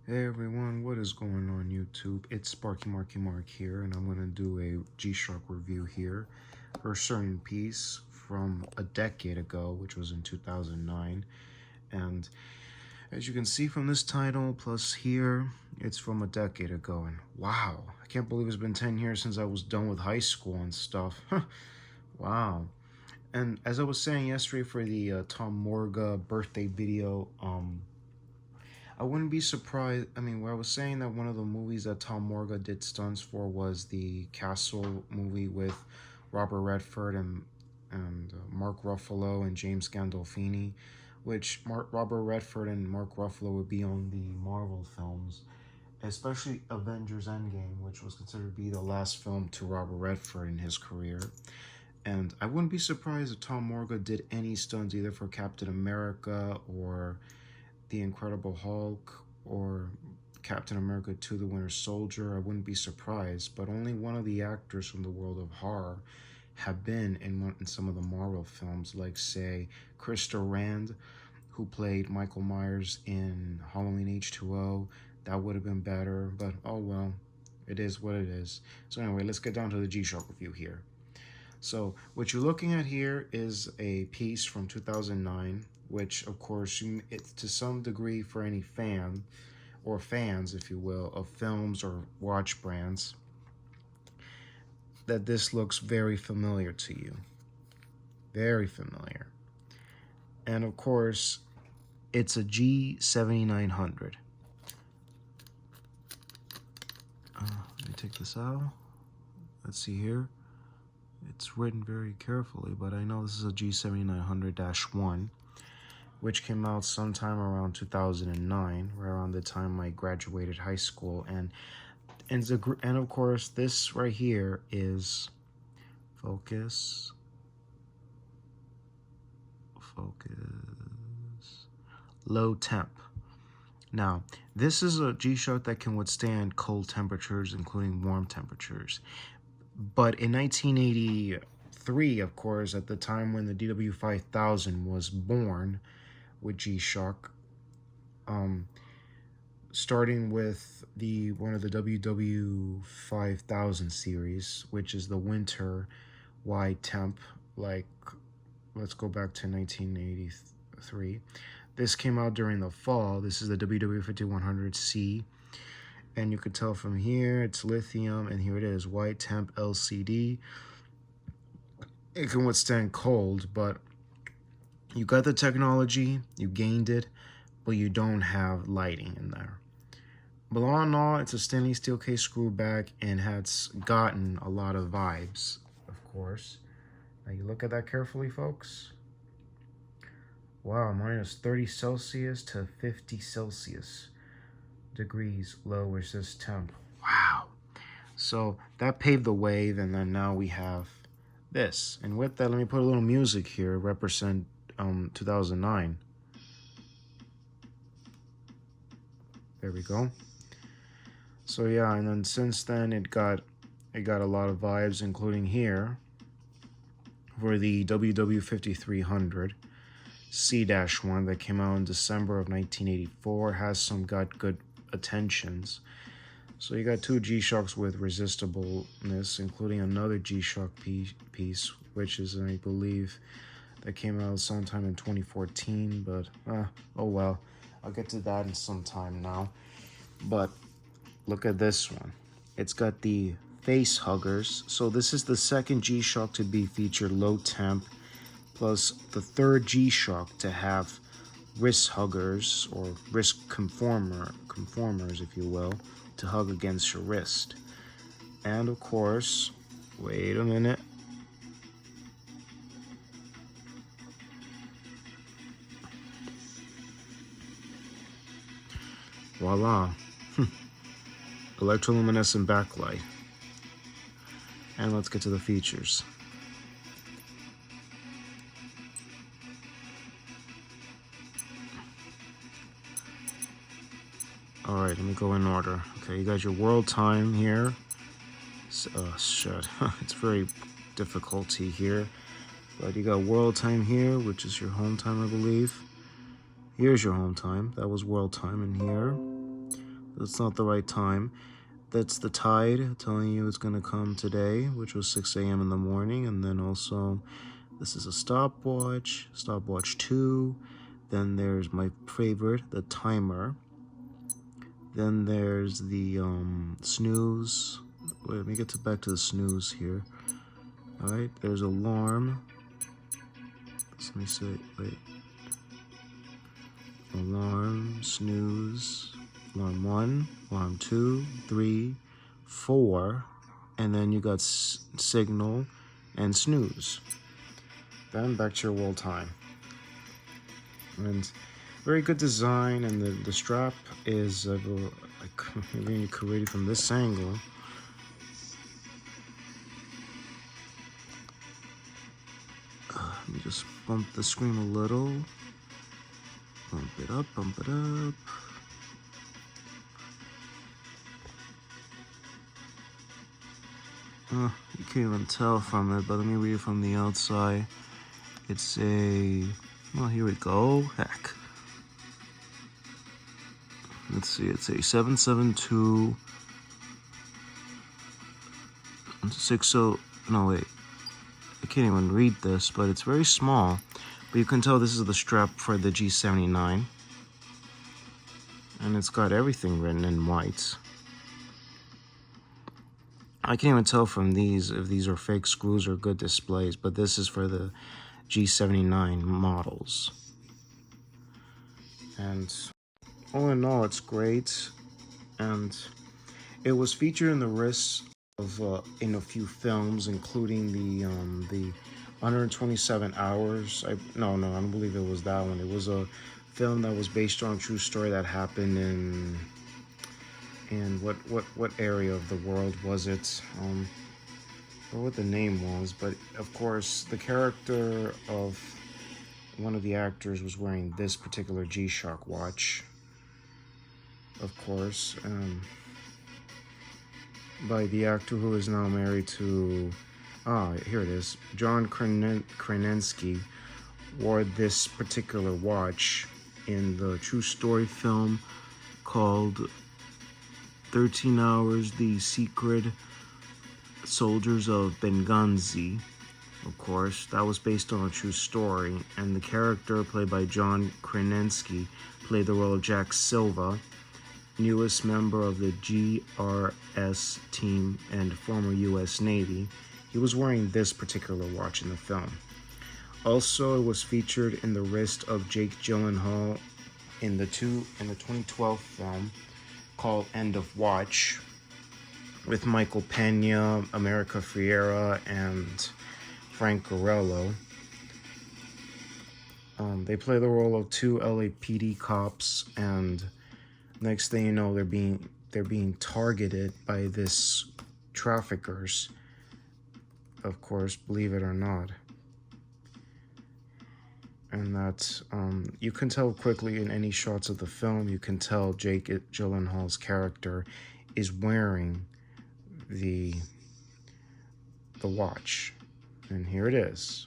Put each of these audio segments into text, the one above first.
Hey everyone, what is going on YouTube? It's Sparky Marky Mark here, and I'm going to do a G-Shock review here for a certain piece from a decade ago, which was in 2009. And as you can see from this title, plus here, it's from a decade ago. And wow, I can't believe it's been 10 years since I was done with high school and stuff. Wow. And as I was saying yesterday for the Tom Morga birthday video, I wouldn't be surprised. I mean, where I was saying that one of the movies that Tom Morga did stunts for was the Castle movie with Robert Redford and Mark Ruffalo and James Gandolfini, which Robert Redford and Mark Ruffalo would be on the Marvel films, especially Avengers Endgame, which was considered to be the last film to Robert Redford in his career. And I wouldn't be surprised if Tom Morga did any stunts either for Captain America or the Incredible Hulk or Captain America 2 The Winter Soldier. I wouldn't be surprised, but only one of the actors from the world of horror have been in some of the Marvel films, like say Krista Rand, who played Michael Myers in Halloween H2O. That would have been better, but oh well, it is what it is. So anyway, let's get down to the G-Shock review here. So what you're looking at here is a piece from 2009, which of course it's to some degree for any fan or fans, if you will, of films or watch brands, that this looks very familiar to you. Very familiar. And of course, it's a G7900. Let me take this out. Let's see here. It's written very carefully, but I know this is a G7900-1, which came out sometime around 2009, right around the time I graduated high school. And of course, this right here is focus, low temp. Now, this is a G-Shock that can withstand cold temperatures, including warm temperatures. But in 1983, of course, at the time when the DW5000 was born with G-Shock, starting with one of the WW5000 series, which is the winter wide temp, like, let's go back to 1983. This came out during the fall. This is the WW5100C. And you could tell from here, it's lithium, and here it is, Wide-Temp-LC. It can withstand cold, but you got the technology, you gained it, but you don't have lighting in there. But all in all, it's a stainless steel case screw back and has gotten a lot of vibes, of course. Now you look at that carefully, folks. Wow, minus 30 Celsius to 50 Celsius degrees lowers this temp. Wow. So that paved the way, and then now we have this. And with that, let me put a little music here, represent 2009. There we go. So yeah, and then since then it got a lot of vibes, including here for the WW5300 C-1 that came out in December of 1984. Has got good attentions. So you got two G-Shocks with resistibleness, including another G-Shock piece, which is, I believe, that came out sometime in 2014, but oh well. I'll get to that in some time now. But look at this one. It's got the face huggers. So this is the second G-Shock to be featured low temp, plus the third G-Shock to have wrist huggers or wrist conformers, if you will, to hug against your wrist. And of course, wait a minute. Voila. Electroluminescent backlight. And let's get to the features. Alright, let me go in order. Okay, you got your world time here. Shit. It's very difficulty here. But you got world time here, which is your home time, I believe. Here's your home time. That was world time in here. That's not the right time. That's the tide telling you it's going to come today, which was 6 a.m. in the morning. And then also, this is a stopwatch, stopwatch 2. Then there's my favorite, the timer. Then there's the snooze. Wait, let me get back to the snooze here. All right, there's alarm. So let me say, wait. Alarm, snooze, alarm 1, alarm 2, 3, 4, and then you got signal and snooze. Then back to your world time. And very good design, and the strap is, maybe you could read it from this angle. Let me just bump the screen a little. Bump it up, bump it up. You can't even tell from it, but let me read it from the outside. It's a, well, here we go. Heck. Let's see, it's a 772-60, no wait. I can't even read this, but it's very small. But you can tell this is the strap for the G79. And it's got everything written in white. I can't even tell from these if these are fake screws or good displays, but this is for the G79 models. And all in all, it's great. And it was featured in the wrists of in a few films, including the 127 Hours. No, I don't believe it was that one. It was a film that was based on a true story that happened in what area of the world was it? Or what the name was, but of course the character of one of the actors was wearing this particular G-Shock watch. Of course, by the actor who is now married to, here it is, John Krasinski wore this particular watch in the true story film called 13 Hours, The Secret Soldiers of Benghazi. Of course, that was based on a true story, and the character played by John Krasinski played the role of Jack Silva, newest member of the GRS team and former US Navy. He was wearing this particular watch in the film. Also, it was featured in the wrist of Jake Gyllenhaal in the 2012 film called End of Watch, with Michael Pena, America Ferrera, and Frank Grillo. They play the role of two LAPD cops, and next thing you know, they're being targeted by this traffickers. Of course, believe it or not. And that you can tell quickly in any shots of the film. You can tell Jake Gyllenhaal's character is wearing the watch, and here it is.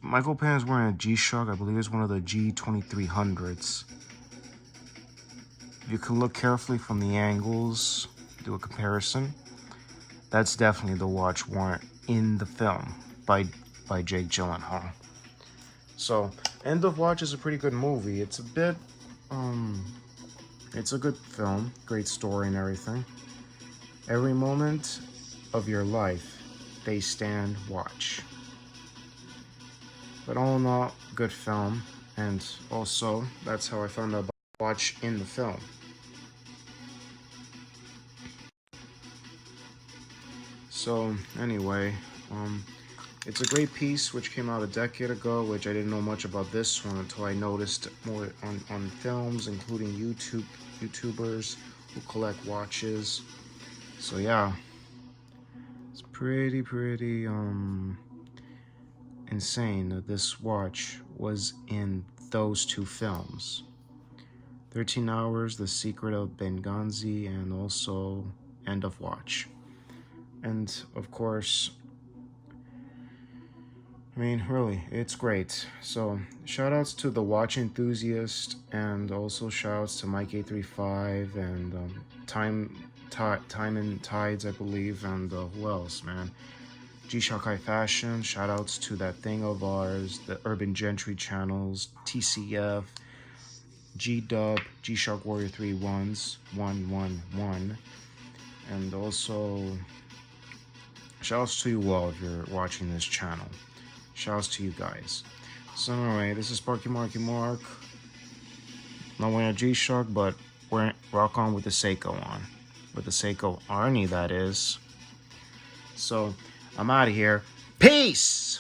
Michael Pena is wearing a G-Shock. I believe it's one of the G2300s. You can look carefully from the angles, do a comparison. That's definitely the watch worn in the film by Jake Gyllenhaal. So, End of Watch is a pretty good movie. It's a bit, it's a good film, great story and everything. Every moment of your life, they stand watch. But all in all, good film. And also, that's how I found out about the watch in the film. So, anyway, it's a great piece which came out a decade ago, which I didn't know much about this one until I noticed more on films, including YouTubers who collect watches. So yeah, it's pretty insane that this watch was in those two films. 13 Hours, The Secret of Benghazi, and also End of Watch. And of course, I mean, really, it's great. So, shout outs to the watch enthusiast, and also shout outs to Mike835 and Time and Tides, I believe, and who else, man? G-Shock High Fashion, shout outs to that thing of ours, the Urban Gentry channels, TCF, G-Dub, G-Shock Warrior 111, and also shout-outs to you all if you're watching this channel. Shout-outs to you guys. So anyway, this is Sparky Marky Mark. Not wearing a G-Shock, but we're rock on with the Seiko on. With the Seiko Arnie, that is. So, I'm out of here. Peace!